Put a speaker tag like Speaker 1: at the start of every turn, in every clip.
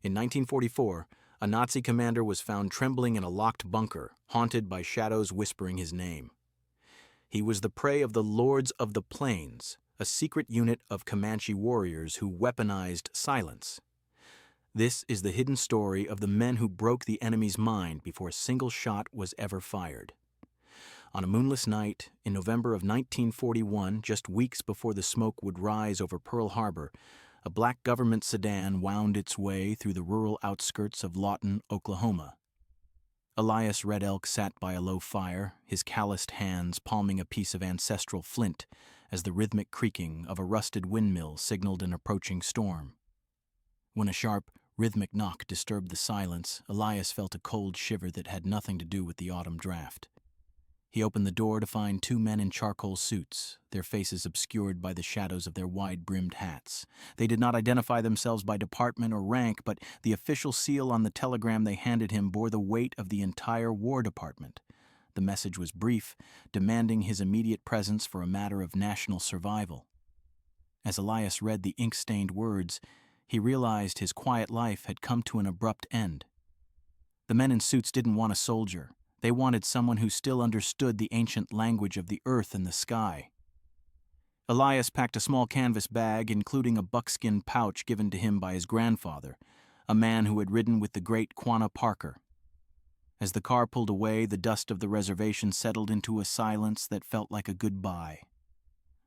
Speaker 1: In 1944, a Nazi commander was found trembling in a locked bunker, haunted by shadows whispering his name. He was the prey of the Lords of the Plains, a secret unit of Comanche warriors who weaponized silence. This is the hidden story of the men who broke the enemy's mind before a single shot was ever fired. On a moonless night in November of 1941, just weeks before the smoke would rise over Pearl Harbor, a black government sedan wound its way through the rural outskirts of Lawton, Oklahoma. Elias Red Elk sat by a low fire, his calloused hands palming a piece of ancestral flint as the rhythmic creaking of a rusted windmill signaled an approaching storm. When a sharp, rhythmic knock disturbed the silence, Elias felt a cold shiver that had nothing to do with the autumn draft. He opened the door to find two men in charcoal suits, their faces obscured by the shadows of their wide-brimmed hats. They did not identify themselves by department or rank, but the official seal on the telegram they handed him bore the weight of the entire War Department. The message was brief, demanding his immediate presence for a matter of national survival. As Elias read the ink-stained words, he realized his quiet life had come to an abrupt end. The men in suits didn't want a soldier. They wanted someone who still understood the ancient language of the earth and the sky. Elias packed a small canvas bag, including a buckskin pouch given to him by his grandfather, a man who had ridden with the great Quanah Parker. As the car pulled away, the dust of the reservation settled into a silence that felt like a goodbye.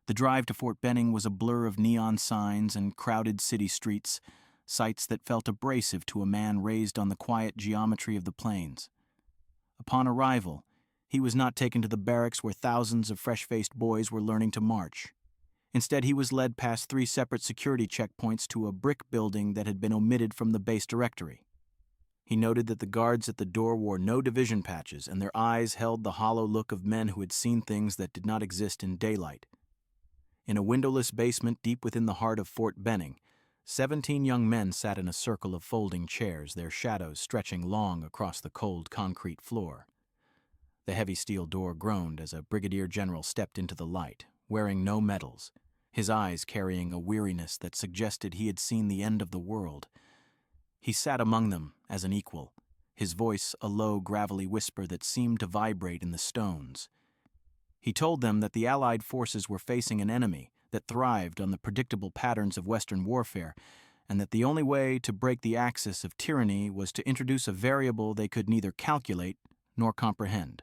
Speaker 1: The drive to Fort Benning was a blur of neon signs and crowded city streets, sights that felt abrasive to a man raised on the quiet geometry of the plains. Upon arrival, he was not taken to the barracks where thousands of fresh-faced boys were learning to march. Instead, he was led past 3 separate security checkpoints to a brick building that had been omitted from the base directory. He noted that the guards at the door wore no division patches, and their eyes held the hollow look of men who had seen things that did not exist in daylight. In a windowless basement deep within the heart of Fort Benning, 17 young men sat in a circle of folding chairs, their shadows stretching long across the cold concrete floor. The heavy steel door groaned as a brigadier general stepped into the light, wearing no medals, his eyes carrying a weariness that suggested he had seen the end of the world. He sat among them as an equal, his voice a low, gravelly whisper that seemed to vibrate in the stones. He told them that the Allied forces were facing an enemy that thrived on the predictable patterns of Western warfare, and that the only way to break the axis of tyranny was to introduce a variable they could neither calculate nor comprehend.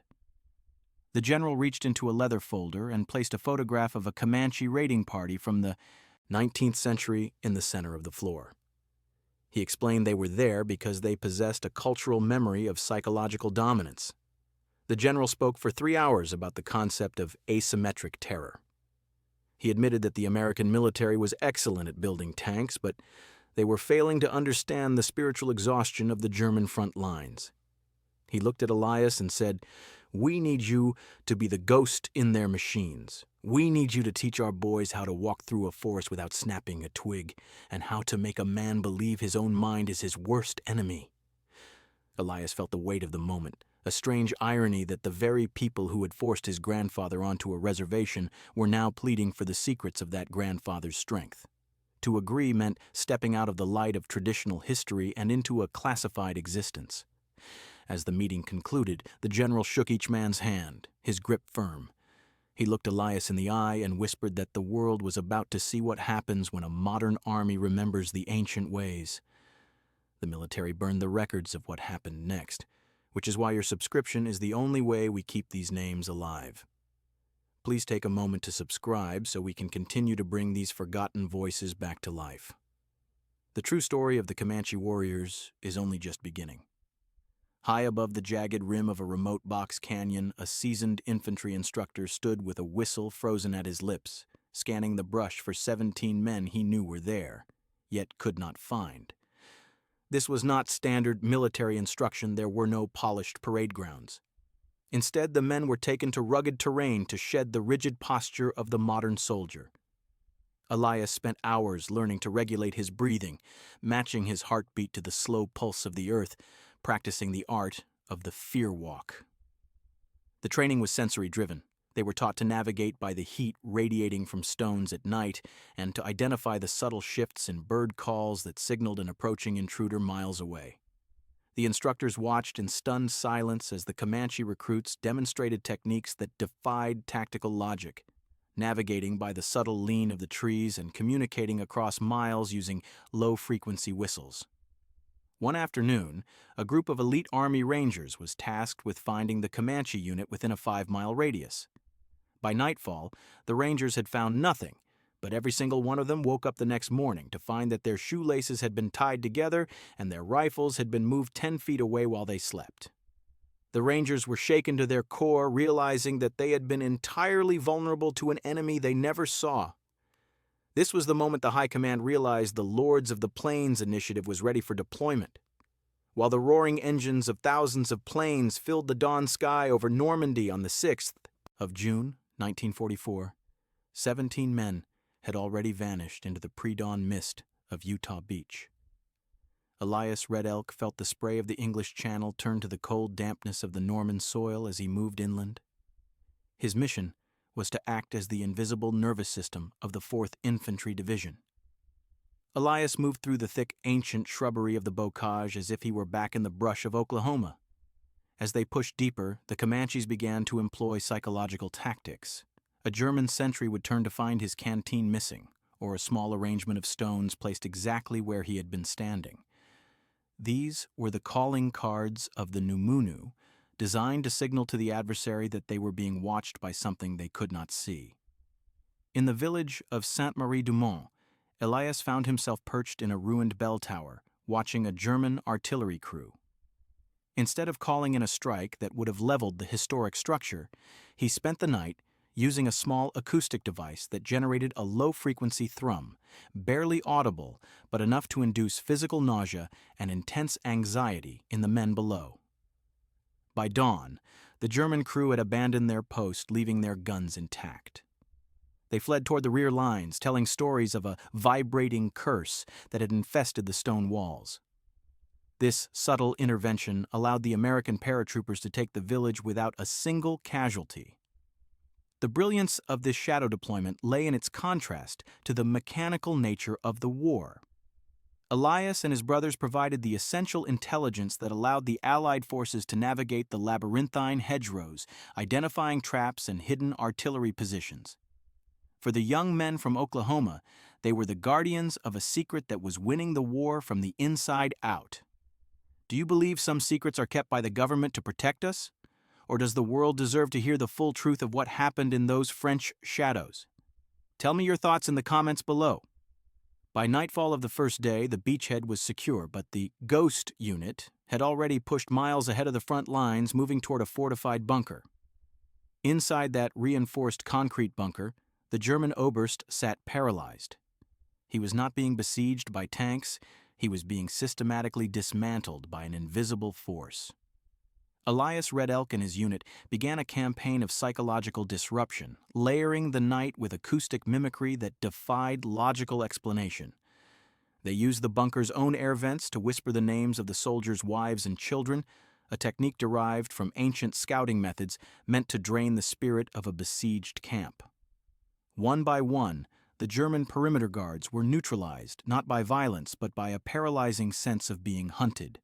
Speaker 1: The general reached into a leather folder and placed a photograph of a Comanche raiding party from the 19th century in the center of the floor. He explained they were there because they possessed a cultural memory of psychological dominance. The general spoke for 3 hours about the concept of asymmetric terror. He admitted that the American military was excellent at building tanks, but they were failing to understand the spiritual exhaustion of the German front lines. He looked at Elias and said, "We need you to be the ghost in their machines. We need you to teach our boys how to walk through a forest without snapping a twig, and how to make a man believe his own mind is his worst enemy." Elias felt the weight of the moment, a strange irony that the very people who had forced his grandfather onto a reservation were now pleading for the secrets of that grandfather's strength. To agree meant stepping out of the light of traditional history and into a classified existence. As the meeting concluded, the general shook each man's hand, his grip firm. He looked Elias in the eye and whispered that the world was about to see what happens when a modern army remembers the ancient ways. The military burned the records of what happened next, which is why your subscription is the only way we keep these names alive. Please take a moment to subscribe so we can continue to bring these forgotten voices back to life. The true story of the Comanche warriors is only just beginning. High above the jagged rim of a remote box canyon, a seasoned infantry instructor stood with a whistle frozen at his lips, scanning the brush for 17 men he knew were there, yet could not find. This was not standard military instruction. There were no polished parade grounds. Instead, the men were taken to rugged terrain to shed the rigid posture of the modern soldier. Elias spent hours learning to regulate his breathing, matching his heartbeat to the slow pulse of the earth, practicing the art of the fear walk. The training was sensory-driven. They were taught to navigate by the heat radiating from stones at night and to identify the subtle shifts in bird calls that signaled an approaching intruder miles away. The instructors watched in stunned silence as the Comanche recruits demonstrated techniques that defied tactical logic, navigating by the subtle lean of the trees and communicating across miles using low-frequency whistles. One afternoon, a group of elite Army Rangers was tasked with finding the Comanche unit within a 5-mile radius. By nightfall, the Rangers had found nothing, but every single one of them woke up the next morning to find that their shoelaces had been tied together and their rifles had been moved 10 feet away while they slept. The Rangers were shaken to their core, realizing that they had been entirely vulnerable to an enemy they never saw. This was the moment the High Command realized the Lords of the Plains initiative was ready for deployment. While the roaring engines of thousands of planes filled the dawn sky over Normandy on the 6th of June, 1944, 17 men had already vanished into the pre-dawn mist of Utah Beach. Elias Red Elk felt the spray of the English Channel turn to the cold dampness of the Norman soil as he moved inland. His mission was to act as the invisible nervous system of the 4th Infantry Division. Elias moved through the thick, ancient shrubbery of the bocage as if he were back in the brush of Oklahoma. As they pushed deeper, the Comanches began to employ psychological tactics. A German sentry would turn to find his canteen missing, or a small arrangement of stones placed exactly where he had been standing. These were the calling cards of the Numunu, designed to signal to the adversary that they were being watched by something they could not see. In the village of Sainte-Marie-du-Mont, Elias found himself perched in a ruined bell tower, watching a German artillery crew. Instead of calling in a strike that would have leveled the historic structure, he spent the night using a small acoustic device that generated a low-frequency thrum, barely audible but enough to induce physical nausea and intense anxiety in the men below. By dawn, the German crew had abandoned their post, leaving their guns intact. They fled toward the rear lines, telling stories of a vibrating curse that had infested the stone walls. This subtle intervention allowed the American paratroopers to take the village without a single casualty. The brilliance of this shadow deployment lay in its contrast to the mechanical nature of the war. Elias and his brothers provided the essential intelligence that allowed the Allied forces to navigate the labyrinthine hedgerows, identifying traps and hidden artillery positions. For the young men from Oklahoma, they were the guardians of a secret that was winning the war from the inside out. Do you believe some secrets are kept by the government to protect us? Or does the world deserve to hear the full truth of what happened in those French shadows? Tell me your thoughts in the comments below. By nightfall of the first day, the beachhead was secure, but the Ghost unit had already pushed miles ahead of the front lines, moving toward a fortified bunker. Inside that reinforced concrete bunker, the German Oberst sat paralyzed. He was not being besieged by tanks, he was being systematically dismantled by an invisible force. Elias Red Elk and his unit began a campaign of psychological disruption, layering the night with acoustic mimicry that defied logical explanation. They used the bunker's own air vents to whisper the names of the soldiers' wives and children, a technique derived from ancient scouting methods meant to drain the spirit of a besieged camp. One by one, the German perimeter guards were neutralized, not by violence, but by a paralyzing sense of being hunted.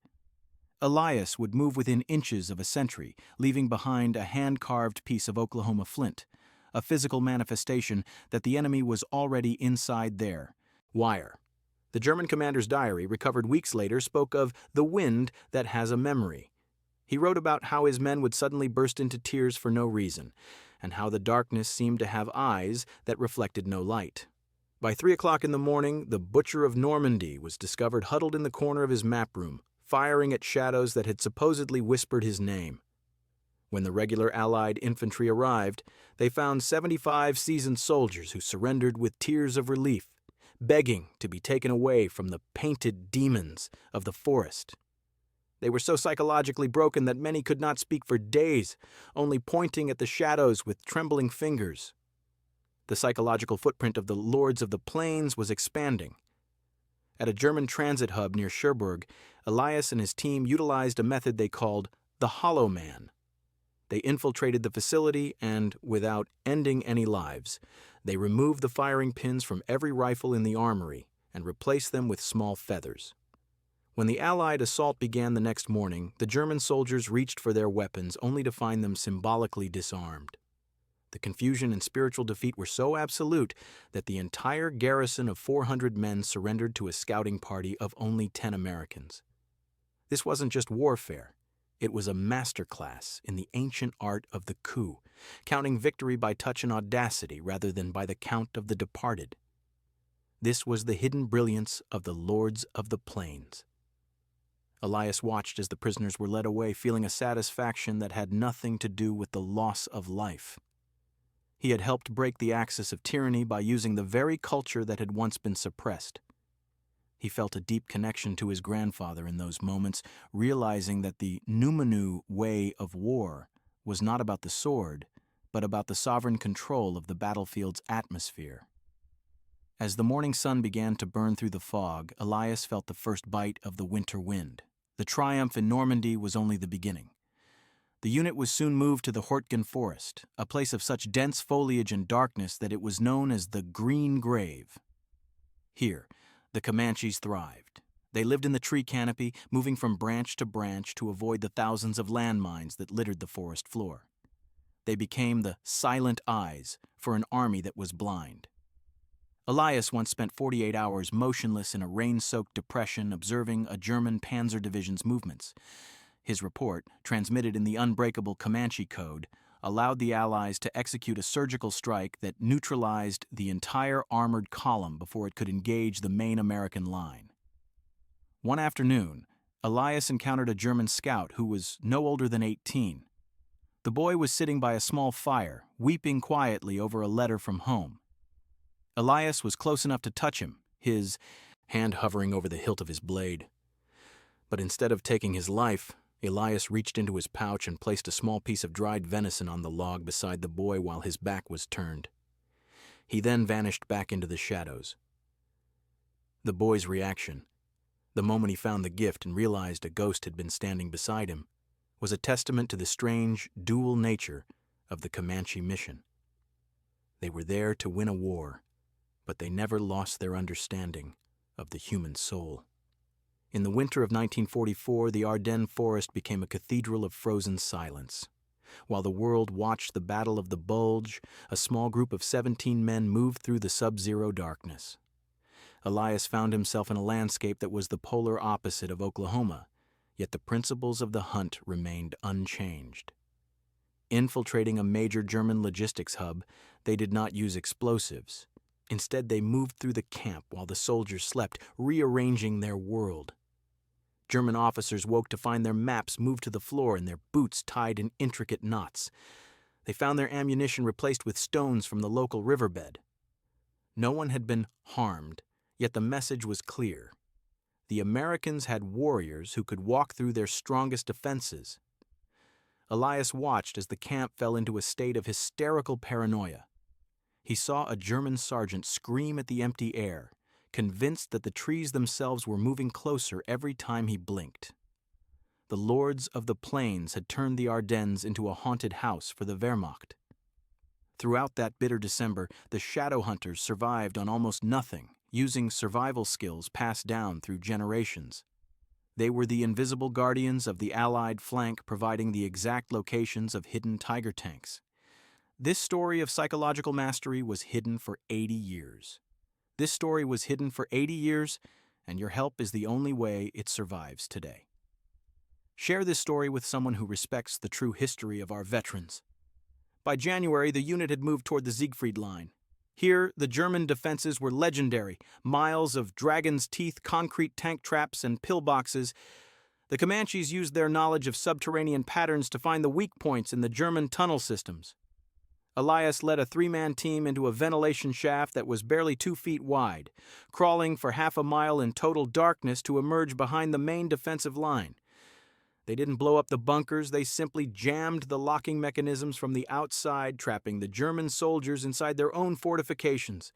Speaker 1: Elias would move within inches of a sentry, leaving behind a hand-carved piece of Oklahoma flint, a physical manifestation that the enemy was already inside their wire. The German commander's diary, recovered weeks later, spoke of the wind that has a memory. He wrote about how his men would suddenly burst into tears for no reason, and how the darkness seemed to have eyes that reflected no light. By 3 o'clock in the morning, the Butcher of Normandy was discovered huddled in the corner of his map room, firing at shadows that had supposedly whispered his name. When the regular Allied infantry arrived, they found 75 seasoned soldiers who surrendered with tears of relief, begging to be taken away from the painted demons of the forest. They were so psychologically broken that many could not speak for days, only pointing at the shadows with trembling fingers. The psychological footprint of the Lords of the Plains was expanding. At a German transit hub near Cherbourg, Elias and his team utilized a method they called the Hollow Man. They infiltrated the facility and, without ending any lives, they removed the firing pins from every rifle in the armory and replaced them with small feathers. When the Allied assault began the next morning, the German soldiers reached for their weapons only to find them symbolically disarmed. The confusion and spiritual defeat were so absolute that the entire garrison of 400 men surrendered to a scouting party of only 10 Americans. This wasn't just warfare. It was a masterclass in the ancient art of the coup, counting victory by touch and audacity rather than by the count of the departed. This was the hidden brilliance of the Lords of the Plains. Elias watched as the prisoners were led away, feeling a satisfaction that had nothing to do with the loss of life. He had helped break the axis of tyranny by using the very culture that had once been suppressed. He felt a deep connection to his grandfather in those moments, realizing that the Numanu way of war was not about the sword, but about the sovereign control of the battlefield's atmosphere. As the morning sun began to burn through the fog, Elias felt the first bite of the winter wind. The triumph in Normandy was only the beginning. The unit was soon moved to the Hortgen Forest, a place of such dense foliage and darkness that it was known as the Green Grave. Here, the Comanches thrived. They lived in the tree canopy, moving from branch to branch to avoid the thousands of landmines that littered the forest floor. They became the silent eyes for an army that was blind. Elias once spent 48 hours motionless in a rain-soaked depression observing a German panzer division's movements. His report, transmitted in the unbreakable Comanche code, allowed the Allies to execute a surgical strike that neutralized the entire armored column before it could engage the main American line. One afternoon, Elias encountered a German scout who was no older than 18. The boy was sitting by a small fire, weeping quietly over a letter from home. Elias was close enough to touch him, his hand hovering over the hilt of his blade. But instead of taking his life, Elias reached into his pouch and placed a small piece of dried venison on the log beside the boy while his back was turned. He then vanished back into the shadows. The boy's reaction, the moment he found the gift and realized a ghost had been standing beside him, was a testament to the strange, dual nature of the Comanche mission. They were there to win a war, but they never lost their understanding of the human soul. In the winter of 1944, the Ardennes forest became a cathedral of frozen silence. While the world watched the Battle of the Bulge, a small group of 17 men moved through the sub-zero darkness. Elias found himself in a landscape that was the polar opposite of Oklahoma, yet the principles of the hunt remained unchanged. Infiltrating a major German logistics hub, they did not use explosives. Instead, they moved through the camp while the soldiers slept, rearranging their world. German officers woke to find their maps moved to the floor and their boots tied in intricate knots. They found their ammunition replaced with stones from the local riverbed. No one had been harmed, yet the message was clear. The Americans had warriors who could walk through their strongest defenses. Elias watched as the camp fell into a state of hysterical paranoia. He saw a German sergeant scream at the empty air, convinced that the trees themselves were moving closer every time he blinked. The Lords of the Plains had turned the Ardennes into a haunted house for the Wehrmacht. Throughout that bitter December, the shadow hunters survived on almost nothing, using survival skills passed down through generations. They were the invisible guardians of the Allied flank, providing the exact locations of hidden Tiger tanks. This story of psychological mastery was hidden for 80 years. This story was hidden for 80 years, and your help is the only way it survives today. Share this story with someone who respects the true history of our veterans. By January, the unit had moved toward the Siegfried Line. Here, the German defenses were legendary, miles of dragon's teeth, concrete tank traps, and pillboxes. The Comanches used their knowledge of subterranean patterns to find the weak points in the German tunnel systems. Elias led a 3-man team into a ventilation shaft that was barely 2 feet wide, crawling for half a mile in total darkness to emerge behind the main defensive line. They didn't blow up the bunkers, they simply jammed the locking mechanisms from the outside, trapping the German soldiers inside their own fortifications.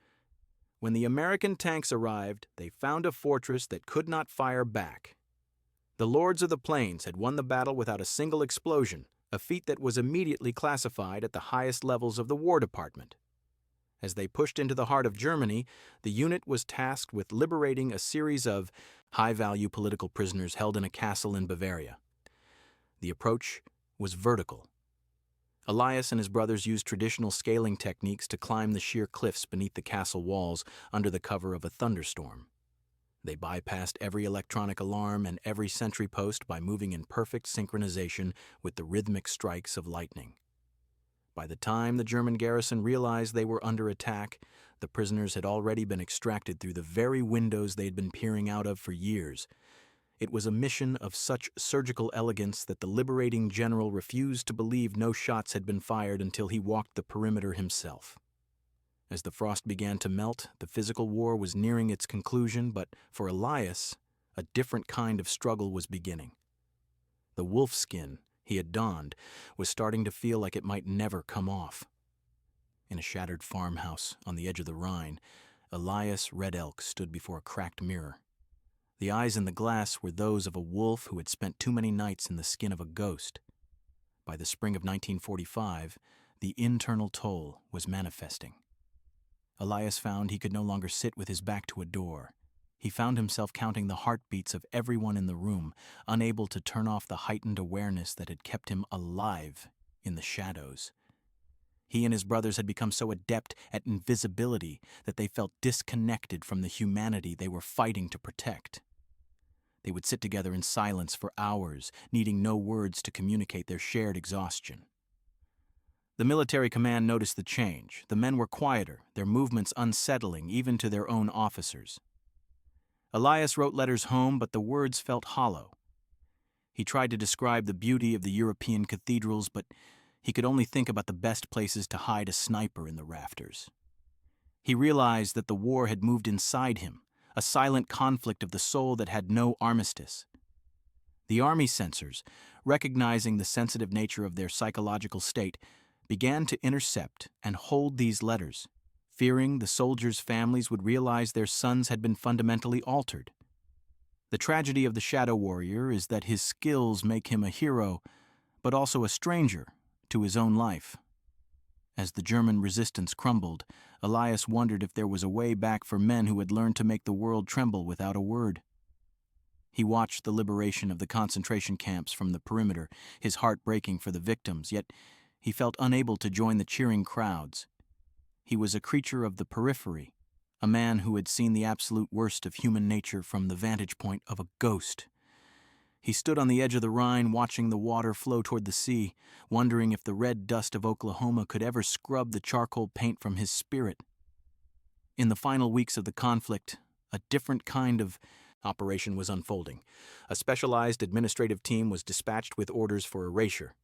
Speaker 1: When the American tanks arrived, they found a fortress that could not fire back. The Lords of the Plains had won the battle without a single explosion, a feat that was immediately classified at the highest levels of the War Department. As they pushed into the heart of Germany, the unit was tasked with liberating a series of high-value political prisoners held in a castle in Bavaria. The approach was vertical. Elias and his brothers used traditional scaling techniques to climb the sheer cliffs beneath the castle walls under the cover of a thunderstorm. They bypassed every electronic alarm and every sentry post by moving in perfect synchronization with the rhythmic strikes of lightning. By the time the German garrison realized they were under attack, the prisoners had already been extracted through the very windows they had been peering out of for years. It was a mission of such surgical elegance that the liberating general refused to believe no shots had been fired until he walked the perimeter himself. As the frost began to melt, the physical war was nearing its conclusion, but for Elias, a different kind of struggle was beginning. The wolf skin he had donned was starting to feel like it might never come off. In a shattered farmhouse on the edge of the Rhine, Elias Red Elk stood before a cracked mirror. The eyes in the glass were those of a wolf who had spent too many nights in the skin of a ghost. By the spring of 1945, the internal toll was manifesting. Elias found he could no longer sit with his back to a door. He found himself counting the heartbeats of everyone in the room, unable to turn off the heightened awareness that had kept him alive in the shadows. He and his brothers had become so adept at invisibility that they felt disconnected from the humanity they were fighting to protect. They would sit together in silence for hours, needing no words to communicate their shared exhaustion. The military command noticed the change. The men were quieter, their movements unsettling even to their own officers. Elias wrote letters home, but the words felt hollow. He tried to describe the beauty of the European cathedrals, but he could only think about the best places to hide a sniper in the rafters. He realized that the war had moved inside him, a silent conflict of the soul that had no armistice. The army censors, recognizing the sensitive nature of their psychological state, began to intercept and hold these letters, fearing the soldiers' families would realize their sons had been fundamentally altered. The tragedy of the Shadow Warrior is that his skills make him a hero, but also a stranger to his own life. As the German resistance crumbled, Elias wondered if there was a way back for men who had learned to make the world tremble without a word. He watched the liberation of the concentration camps from the perimeter, his heart breaking for the victims, yet he felt unable to join the cheering crowds. He was a creature of the periphery, a man who had seen the absolute worst of human nature from the vantage point of a ghost. He stood on the edge of the Rhine watching the water flow toward the sea, wondering if the red dust of Oklahoma could ever scrub the charcoal paint from his spirit. In the final weeks of the conflict, a different kind of operation was unfolding. A specialized administrative team was dispatched with orders for erasure.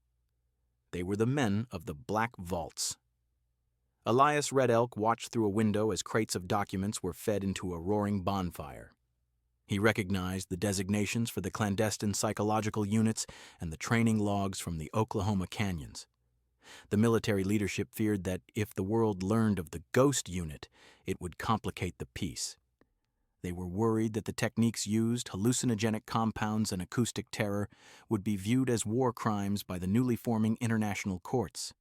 Speaker 1: They were the men of the Black Vaults. Elias Red Elk watched through a window as crates of documents were fed into a roaring bonfire. He recognized the designations for the clandestine psychological units and the training logs from the Oklahoma canyons. The military leadership feared that if the world learned of the Ghost Unit, it would complicate the peace. They were worried that the techniques used, hallucinogenic compounds and acoustic terror, would be viewed as war crimes by the newly forming international courts.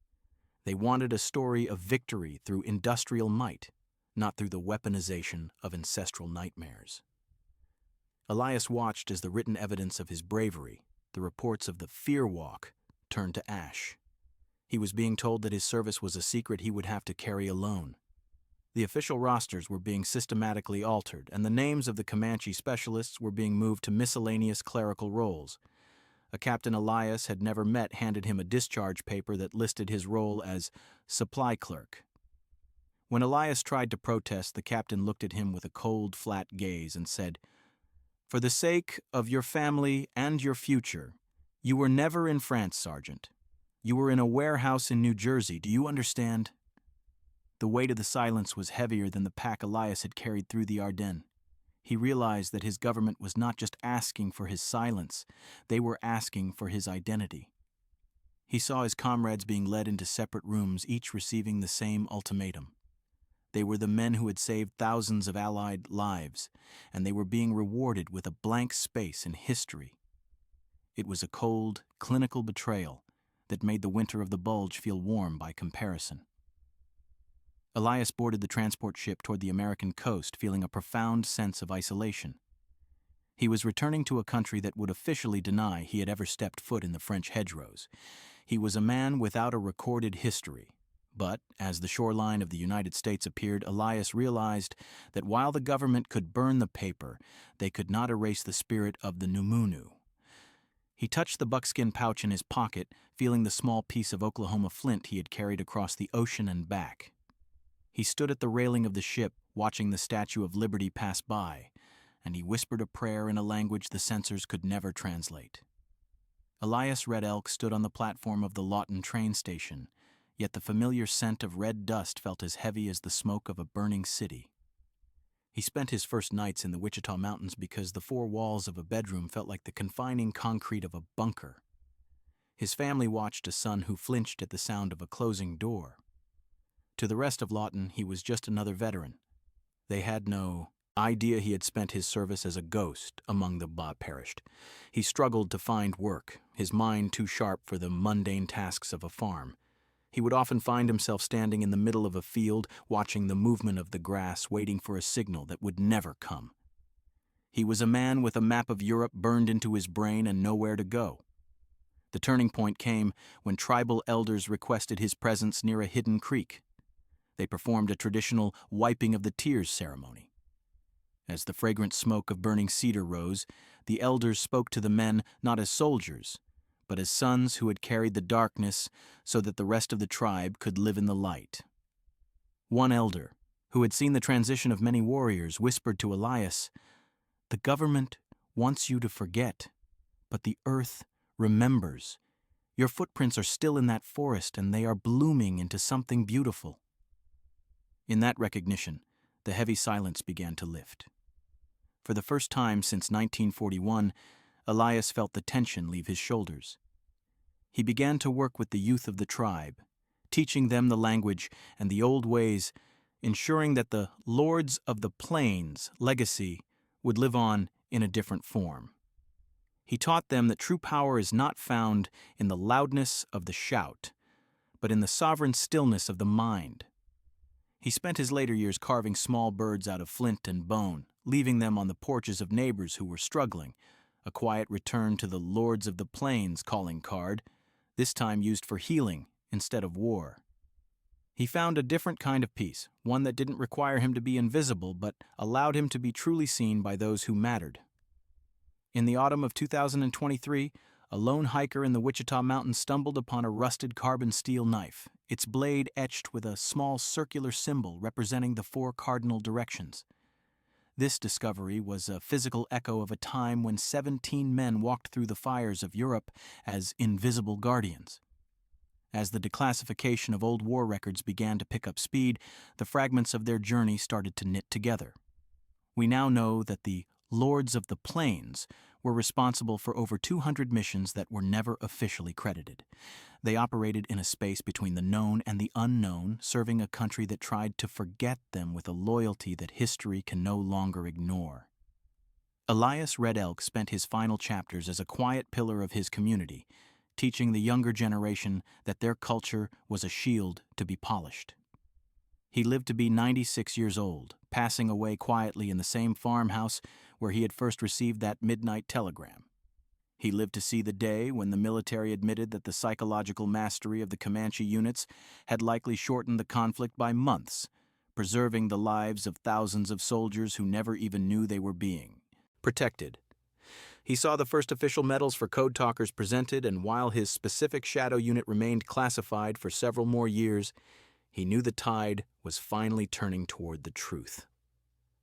Speaker 1: They wanted a story of victory through industrial might, not through the weaponization of ancestral nightmares. Elias watched as the written evidence of his bravery, the reports of the Fear Walk, turned to ash. He was being told that his service was a secret he would have to carry alone. The official rosters were being systematically altered, and the names of the Comanche specialists were being moved to miscellaneous clerical roles. A Captain Elias had never met handed him a discharge paper that listed his role as supply clerk. When Elias tried to protest, the captain looked at him with a cold, flat gaze and said, "For the sake of your family and your future, you were never in France, Sergeant. You were in a warehouse in New Jersey, do you understand?" The weight of the silence was heavier than the pack Elias had carried through the Ardennes. He realized that his government was not just asking for his silence, they were asking for his identity. He saw his comrades being led into separate rooms, each receiving the same ultimatum. They were the men who had saved thousands of Allied lives, and they were being rewarded with a blank space in history. It was a cold, clinical betrayal that made the winter of the Bulge feel warm by comparison. Elias boarded the transport ship toward the American coast, feeling a profound sense of isolation. He was returning to a country that would officially deny he had ever stepped foot in the French hedgerows. He was a man without a recorded history. But, as the shoreline of the United States appeared, Elias realized that while the government could burn the paper, they could not erase the spirit of the Numunu. He touched the buckskin pouch in his pocket, feeling the small piece of Oklahoma flint he had carried across the ocean and back. He stood at the railing of the ship, watching the Statue of Liberty pass by, and he whispered a prayer in a language the censors could never translate. Elias Red Elk stood on the platform of the Lawton train station, yet the familiar scent of red dust felt as heavy as the smoke of a burning city. He spent his first nights in the Wichita Mountains because the four walls of a bedroom felt like the confining concrete of a bunker. His family watched a son who flinched at the sound of a closing door. To the rest of Lawton, he was just another veteran. They had no idea he had spent his service as a ghost among the perished. He struggled to find work, his mind too sharp for the mundane tasks of a farm. He would often find himself standing in the middle of a field, watching the movement of the grass, waiting for a signal that would never come. He was a man with a map of Europe burned into his brain and nowhere to go. The turning point came when tribal elders requested his presence near a hidden creek. They performed a traditional wiping of the tears ceremony. As the fragrant smoke of burning cedar rose, the elders spoke to the men not as soldiers, but as sons who had carried the darkness so that the rest of the tribe could live in the light. One elder, who had seen the transition of many warriors, whispered to Elias, "The government wants you to forget, but the earth remembers. Your footprints are still in that forest, and they are blooming into something beautiful." In that recognition, the heavy silence began to lift. For the first time since 1941, Elias felt the tension leave his shoulders. He began to work with the youth of the tribe, teaching them the language and the old ways, ensuring that the Lords of the Plains legacy would live on in a different form. He taught them that true power is not found in the loudness of the shout, but in the sovereign stillness of the mind. He spent his later years carving small birds out of flint and bone, leaving them on the porches of neighbors who were struggling, a quiet return to the Lords of the Plains calling card, this time used for healing instead of war. He found a different kind of peace, one that didn't require him to be invisible but allowed him to be truly seen by those who mattered. In the autumn of 2023, a lone hiker in the Wichita Mountains stumbled upon a rusted carbon steel knife, its blade etched with a small circular symbol representing the 4 cardinal directions. This discovery was a physical echo of a time when 17 men walked through the fires of Europe as invisible guardians. As the declassification of old war records began to pick up speed, the fragments of their journey started to knit together. We now know that the Lords of the Plains were responsible for over 200 missions that were never officially credited. They operated in a space between the known and the unknown, serving a country that tried to forget them with a loyalty that history can no longer ignore. Elias Red Elk spent his final chapters as a quiet pillar of his community, teaching the younger generation that their culture was a shield to be polished. He lived to be 96 years old, passing away quietly in the same farmhouse where he had first received that midnight telegram. He lived to see the day when the military admitted that the psychological mastery of the Comanche units had likely shortened the conflict by months, preserving the lives of thousands of soldiers who never even knew they were being protected. He saw the first official medals for code talkers presented, and while his specific shadow unit remained classified for several more years, he knew the tide was finally turning toward the truth.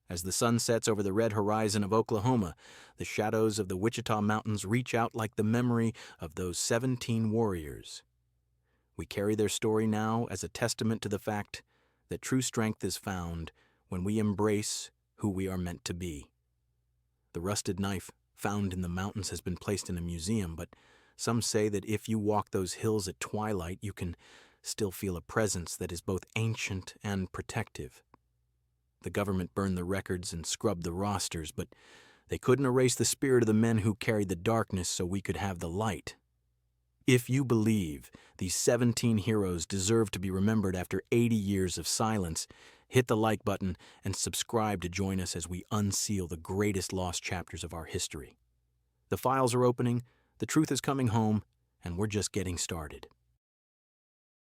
Speaker 1: As the sun sets over the red horizon of Oklahoma, the shadows of the Wichita Mountains reach out like the memory of those 17 warriors. We carry their story now as a testament to the fact that true strength is found when we embrace who we are meant to be. The rusted knife found in the mountains has been placed in a museum, but some say that if you walk those hills at twilight, you can still feel a presence that is both ancient and protective. The government burned the records and scrubbed the rosters, but they couldn't erase the spirit of the men who carried the darkness so we could have the light. If you believe these 17 heroes deserve to be remembered after 80 years of silence, hit the like button and subscribe to join us as we unseal the greatest lost chapters of our history. The files are opening, the truth is coming home, and we're just getting started.